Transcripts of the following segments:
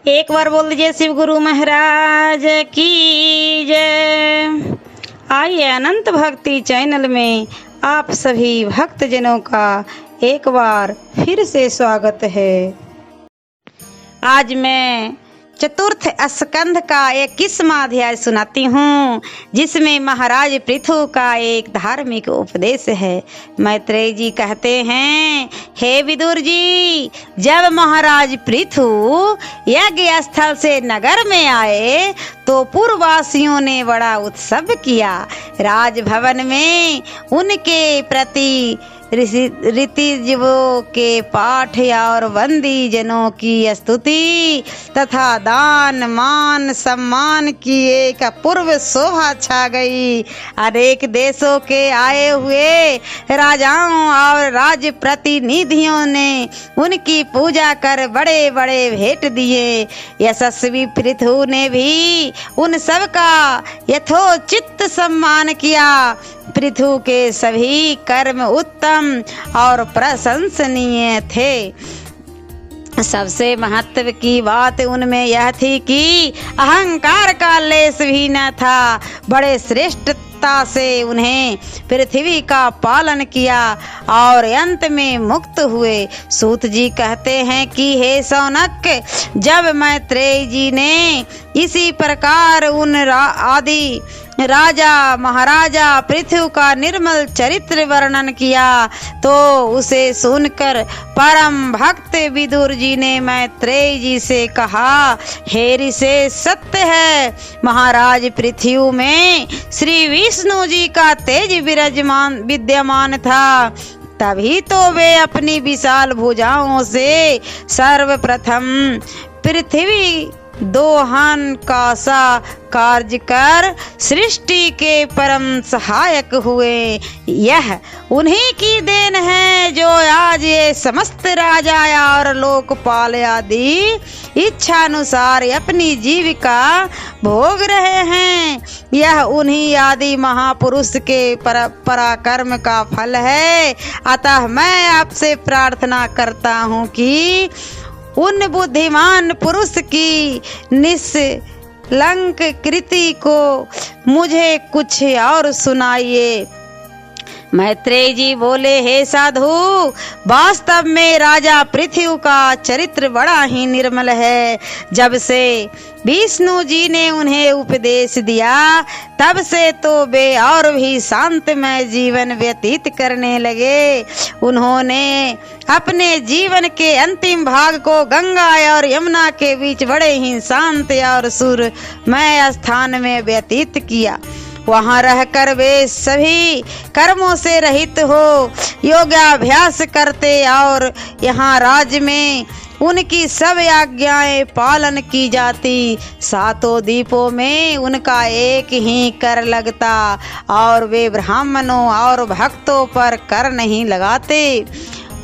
एक बार बोल दीजिए शिव गुरु महाराज की जय। आइए अनंत भक्ति चैनल में आप सभी भक्तजनों का एक बार फिर से स्वागत है। आज मैं चतुर्थ स्कंध का 21वां अध्याय सुनाती हूँ, जिसमें महाराज पृथु का एक धार्मिक उपदेश है। मैत्रेय जी कहते हैं, हे विदुर जी, जब महाराज पृथु यज्ञ स्थल से नगर में आए तो पूर्ववासियों ने बड़ा उत्सव किया। राजभवन में उनके प्रति ऋतिजवों के पाठ और बंदी जनों की स्तुति तथा दान मान सम्मान की एक अपूर्व शोभा छा गई। अनेक देशों के आए हुए राजाओं और राज प्रतिनिधियों ने उनकी पूजा कर बड़े बड़े भेंट दिए। यशस्वी पृथु ने भी उन सब का यथोचित सम्मान किया। पृथु के सभी कर्म उत्तम और प्रशंसनीय थे। सबसे महत्व की बात उनमें यह थी कि अहंकार का लेश भी न था। बड़े श्रेष्ठता से उन्हें पृथ्वी का पालन किया और अंत में मुक्त हुए। सूत जी कहते हैं कि हे शौनक, जब मैत्रेय जी ने इसी प्रकार उन आदि राजा महाराजा पृथु का निर्मल चरित्र वर्णन किया तो उसे सुनकर परम भक्त विदुर जी ने मैत्रेय जी से कहा, हे ऋषि, सत्य है, महाराज पृथु में श्री विष्णु जी का तेज विद्यमान था। तभी तो वे अपनी विशाल भुजाओं से सर्वप्रथम पृथ्वी दोहन का सा कार्य कर सृष्टि के परम सहायक हुए। यह उन्हीं की देन है जो आज ये समस्त राजा और लोकपाल आदि इच्छानुसार अपनी जीविका भोग रहे हैं। यह उन्हीं आदि महापुरुष के पराक्रम का फल है। अतः मैं आपसे प्रार्थना करता हूँ कि उन बुद्धिमान पुरुष की निष्कलंक कृति को मुझे कुछ और सुनाइए। मैत्रेय जी बोले, हे साधु, वास्तव में राजा पृथु का चरित्र बड़ा ही निर्मल है। जब से विष्णु जी ने उन्हें उपदेश दिया तब से तो वे और भी शांतमय जीवन व्यतीत करने लगे। उन्होंने अपने जीवन के अंतिम भाग को गंगा और यमुना के बीच बड़े ही शांत और सुरमय स्थान में व्यतीत किया। वहाँ रहकर वे सभी कर्मों से रहित हो योगाभ्यास करते और यहाँ राज्य में उनकी सब आज्ञाएं पालन की जाती। सातों दीपों में उनका एक ही कर लगता और वे ब्राह्मणों और भक्तों पर कर नहीं लगाते।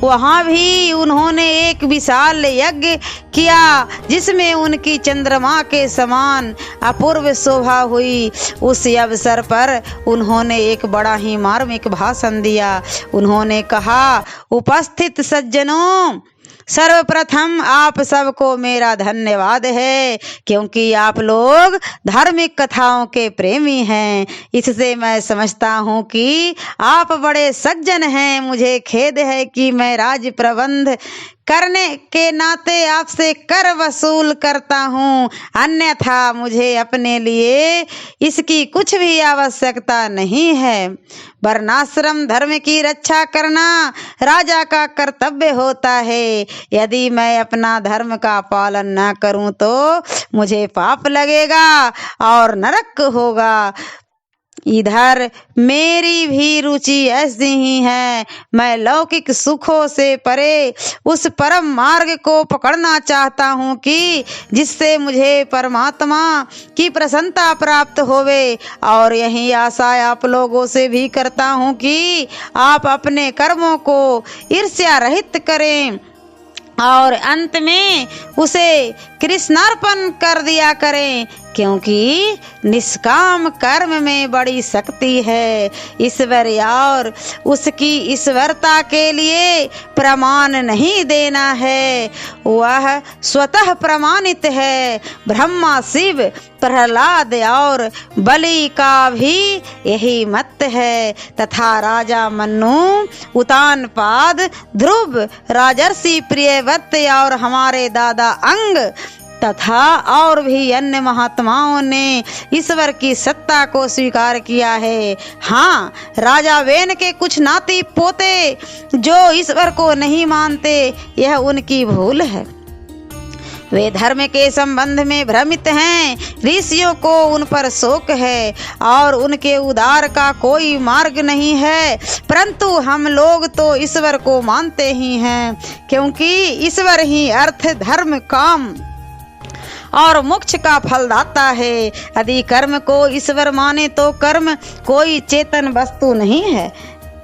वहाँ भी उन्होंने एक विशाल यज्ञ किया जिसमें उनकी चंद्रमा के समान अपूर्व शोभा हुई। उस अवसर पर उन्होंने एक बड़ा ही मार्मिक भाषण दिया। उन्होंने कहा, उपस्थित सज्जनों, सर्वप्रथम आप सबको मेरा धन्यवाद है, क्योंकि आप लोग धार्मिक कथाओं के प्रेमी हैं। इससे मैं समझता हूँ कि आप बड़े सज्जन हैं। मुझे खेद है कि मैं राज प्रबंध करने के नाते आपसे कर वसूल करता हूँ, अन्यथा मुझे अपने लिए इसकी कुछ भी आवश्यकता नहीं है। वर्णाश्रम धर्म की रक्षा करना राजा का कर्तव्य होता है। यदि मैं अपना धर्म का पालन न करूँ तो मुझे पाप लगेगा और नरक होगा। इधर मेरी भी रुचि ऐसी ही है। मैं लौकिक सुखों से परे उस परम मार्ग को पकड़ना चाहता हूँ कि जिससे मुझे परमात्मा की प्रसन्नता प्राप्त होवे। और यही आशा आप लोगों से भी करता हूँ कि आप अपने कर्मों को ईर्ष्या रहित करें और अंत में उसे कृष्णार्पण कर दिया करें। क्योंकि निष्काम कर्म में बड़ी शक्ति है। ईश्वर और उसकी ईश्वरता के लिए प्रमाण नहीं देना है, वह स्वतः प्रमाणित है। ब्रह्मा, शिव, प्रहलाद और बलि का भी यही मत है तथा राजा मन्नु, उत्तानपाद, ध्रुव, राजर्षि प्रियव्रत और हमारे दादा अंग तथा और भी अन्य महात्माओं ने ईश्वर की सत्ता को स्वीकार किया है। हाँ, राजा वेन के कुछ नाती पोते जो ईश्वर को नहीं मानते, यह उनकी भूल है। वे धर्म के संबंध में भ्रमित हैं। ऋषियों को उन पर शोक है और उनके उद्धार का कोई मार्ग नहीं है, परंतु हम लोग तो ईश्वर को मानते ही हैं, क्योंकि ईश्वर ही अर्थ, धर्म, काम और मोक्ष का फलदाता है। यदि कर्म को ईश्वर माने तो कर्म कोई चेतन वस्तु नहीं है।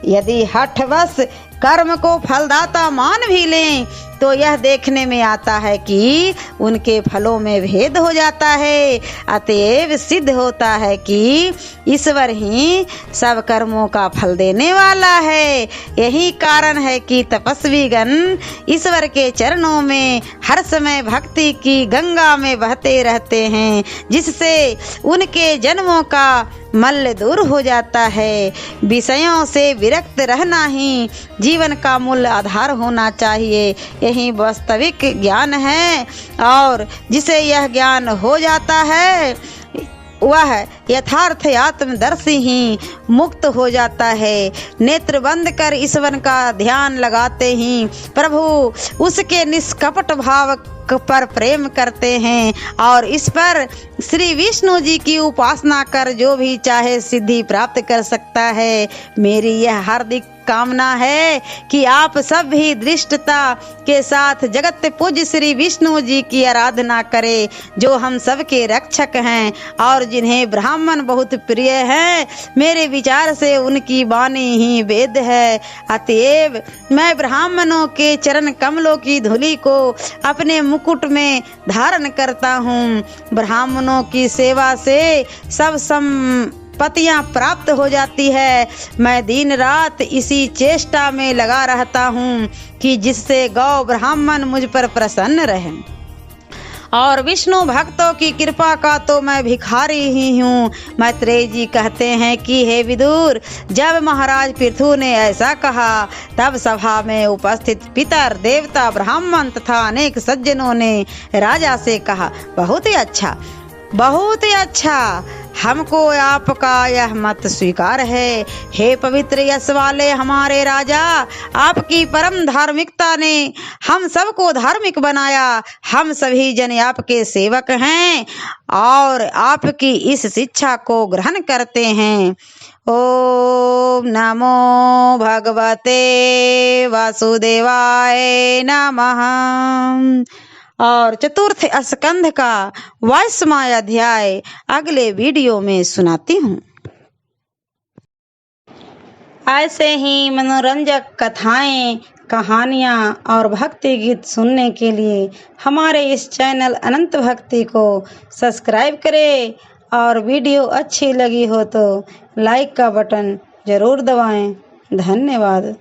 यदि हठवश कर्म को फलदाता मान भी लें तो यह देखने में आता है कि उनके फलों में भेद हो जाता है। अतएव सिद्ध होता है कि ईश्वर ही सब कर्मों का फल देने वाला है। यही कारण है कि तपस्वी गण ईश्वर के चरणों में हर समय भक्ति की गंगा में बहते रहते हैं, जिससे उनके जन्मों का मल्ल दूर हो जाता है। विषयों से विरक्त रहना ही जीवन का मूल आधार होना चाहिए। यही वास्तविक ज्ञान है, और जिसे यह ज्ञान हो जाता है वह यथार्थ आत्मदर्शी ही मुक्त हो जाता है। नेत्र बंद कर ईश्वर का ध्यान लगाते ही प्रभु उसके निष्कपट भाव पर प्रेम करते हैं, और इस पर श्री विष्णु जी की उपासना कर जो भी चाहे सिद्धि प्राप्त कर सकता है। मेरी यह हार्दिक कामना है कि आप सब भी दृष्टता के साथ जगत पूज्य श्री विष्णु जी की आराधना करें, जो हम सब के रक्षक हैं और जिन्हें ब्राह्मण बहुत प्रिय हैं। मेरे विचार से उनकी वाणी ही वेद है। अतएव मैं ब्राह्मणों के चरण कमलों की धूलि को अपने मुकुट में धारण करता हूँ। ब्राह्मणों की सेवा से सब संपत्तियां प्राप्त हो जाती है। मैं दिन रात इसी चेष्टा में लगा रहता हूँ कि जिससे गौ ब्राह्मण मुझ पर प्रसन्न रहे, और विष्णु भक्तों की कृपा का तो मैं भिखारी ही हूँ। मैत्रेय जी कहते हैं कि हे विदुर, जब महाराज पृथु ने ऐसा कहा तब सभा में उपस्थित पितर, देवता, ब्राह्मण तथा अनेक सज्जनों ने राजा से कहा, बहुत ही अच्छा, बहुत ही अच्छा, हमको आपका यह मत स्वीकार है। हे पवित्र यश वाले हमारे राजा, आपकी परम धार्मिकता ने हम सबको धार्मिक बनाया। हम सभी जन आपके सेवक हैं और आपकी इस शिक्षा को ग्रहण करते हैं। ओम नमो भगवते वासुदेवाय नमः। और चतुर्थ स्कंध का 22वां अध्याय अगले वीडियो में सुनाती हूँ। ऐसे ही मनोरंजक कथाएं, कहानियाँ और भक्ति गीत सुनने के लिए हमारे इस चैनल अनंत भक्ति को सब्सक्राइब करें, और वीडियो अच्छी लगी हो तो लाइक का बटन जरूर दबाएं। धन्यवाद।